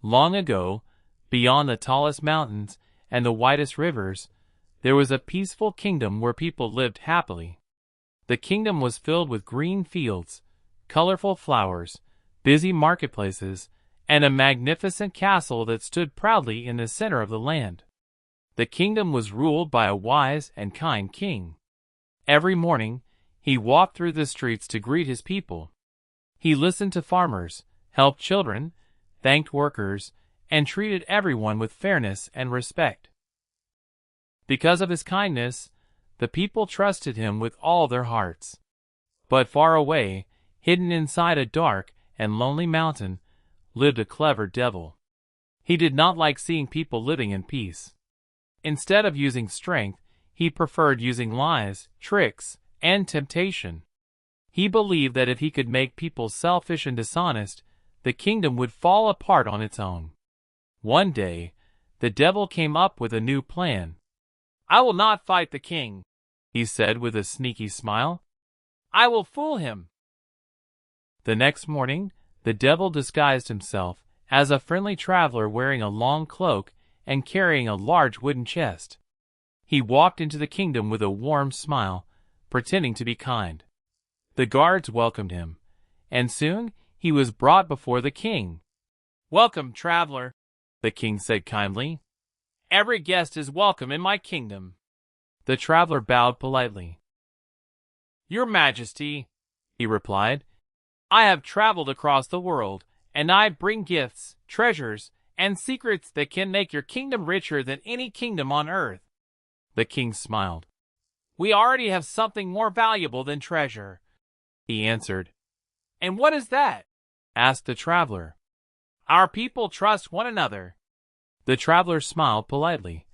Long ago, beyond the tallest mountains and the widest rivers, there was a peaceful kingdom where people lived happily. The kingdom was filled with green fields, colorful flowers, busy marketplaces, and a magnificent castle that stood proudly in the center of the land. The kingdom was ruled by a wise and kind king. Every morning, he walked through the streets to greet his people. He listened to farmers, helped children, thanked workers, and treated everyone with fairness and respect. Because of his kindness, the people trusted him with all their hearts. But far away, hidden inside a dark and lonely mountain, lived a clever devil. He did not like seeing people living in peace. Instead of using strength, he preferred using lies, tricks, and temptation. He believed that if he could make people selfish and dishonest, the kingdom would fall apart on its own. One day, the devil came up with a new plan. "I will not fight the king," he said with a sneaky smile. "I will fool him." The next morning, the devil disguised himself as a friendly traveler wearing a long cloak and carrying a large wooden chest. He walked into the kingdom with a warm smile, pretending to be kind. The guards welcomed him, and soon he was brought before the king. "Welcome, traveler," the king said kindly. "Every guest is welcome in my kingdom." The traveler bowed politely. "Your Majesty," he replied, "I have traveled across the world, and I bring gifts, treasures, and secrets that can make your kingdom richer than any kingdom on earth." The king smiled. "We already have something more valuable than treasure," he answered. "And what is that?" asked the traveler. "Our people trust one another." The traveler smiled politely,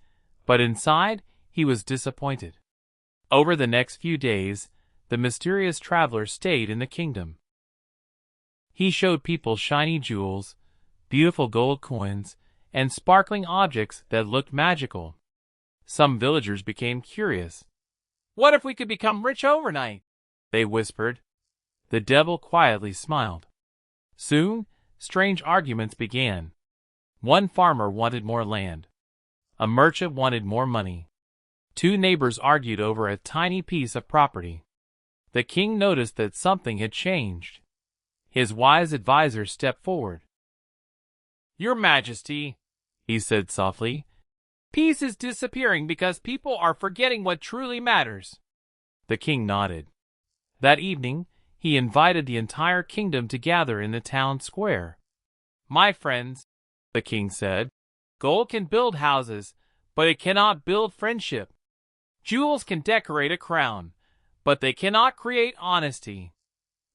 but inside he was disappointed. Over the next few days, the mysterious traveler stayed in the kingdom. He showed people shiny jewels, beautiful gold coins, and sparkling objects that looked magical. Some villagers became curious. "What if we could become rich overnight?" they whispered. The devil quietly smiled. Soon, strange arguments began. One farmer wanted more land. A merchant wanted more money. Two neighbors argued over a tiny piece of property. The king noticed that something had changed. His wise advisor stepped forward. "Your Majesty," he said softly, "peace is disappearing because people are forgetting what truly matters." The king nodded. That evening, he invited the entire kingdom to gather in the town square. "My friends," the king said, "gold can build houses, but it cannot build friendship. Jewels can decorate a crown, but they cannot create honesty.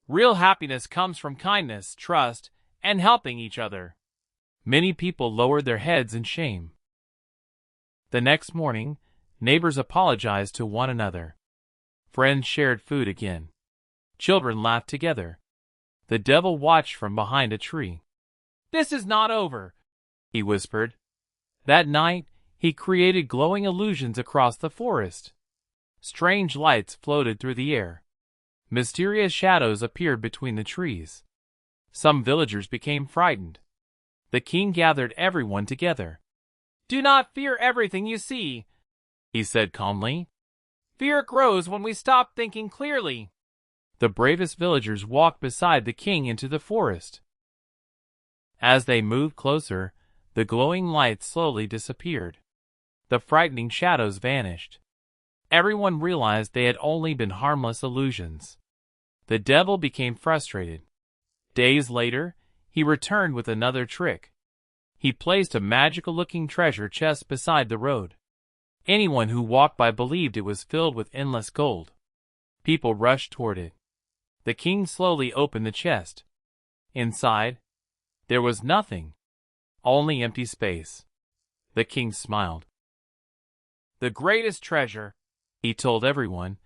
Real happiness comes from kindness, trust, and helping each other." Many people lowered their heads in shame. The next morning, neighbors apologized to one another. Friends shared food again. Children laughed together. The devil watched from behind a tree. "This is not over," he whispered. That night, he created glowing illusions across the forest. Strange lights floated through the air. Mysterious shadows appeared between the trees. Some villagers became frightened. The king gathered everyone together. "Do not fear everything you see," he said calmly. "Fear grows when we stop thinking clearly." The bravest villagers walked beside the king into the forest. As they moved closer, the glowing lights slowly disappeared. The frightening shadows vanished. Everyone realized they had only been harmless illusions. The devil became frustrated. Days later, he returned with another trick. He placed a magical-looking treasure chest beside the road. Anyone who walked by believed it was filled with endless gold. People rushed toward it. The king slowly opened the chest. Inside, there was nothing, only empty space. The king smiled. "The greatest treasure," he told everyone,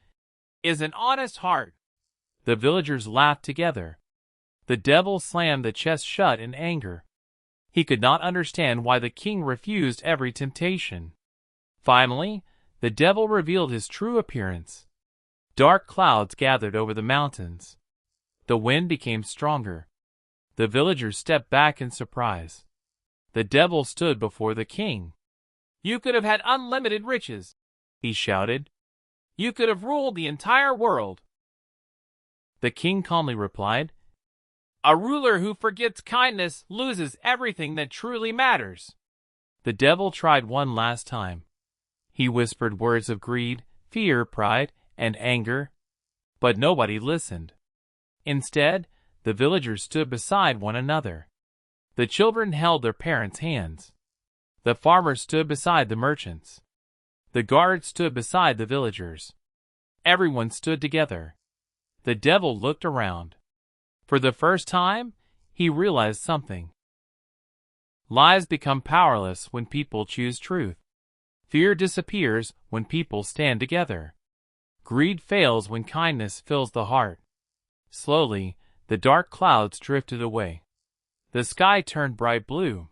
"is an honest heart." The villagers laughed together. The devil slammed the chest shut in anger. He could not understand why the king refused every temptation. Finally, the devil revealed his true appearance. Dark clouds gathered over the mountains. The wind became stronger. The villagers stepped back in surprise. The devil stood before the king. "You could have had unlimited riches," he shouted. "You could have ruled the entire world." The king calmly replied, "A ruler who forgets kindness loses everything that truly matters." The devil tried one last time. He whispered words of greed, fear, pride, and anger, but nobody listened. Instead, the villagers stood beside one another. The children held their parents' hands. The farmers stood beside the merchants. The guards stood beside the villagers. Everyone stood together. The devil looked around. For the first time, he realized something. Lies become powerless when people choose truth. Fear disappears when people stand together. Greed fails when kindness fills the heart. Slowly, the dark clouds drifted away. The sky turned bright blue.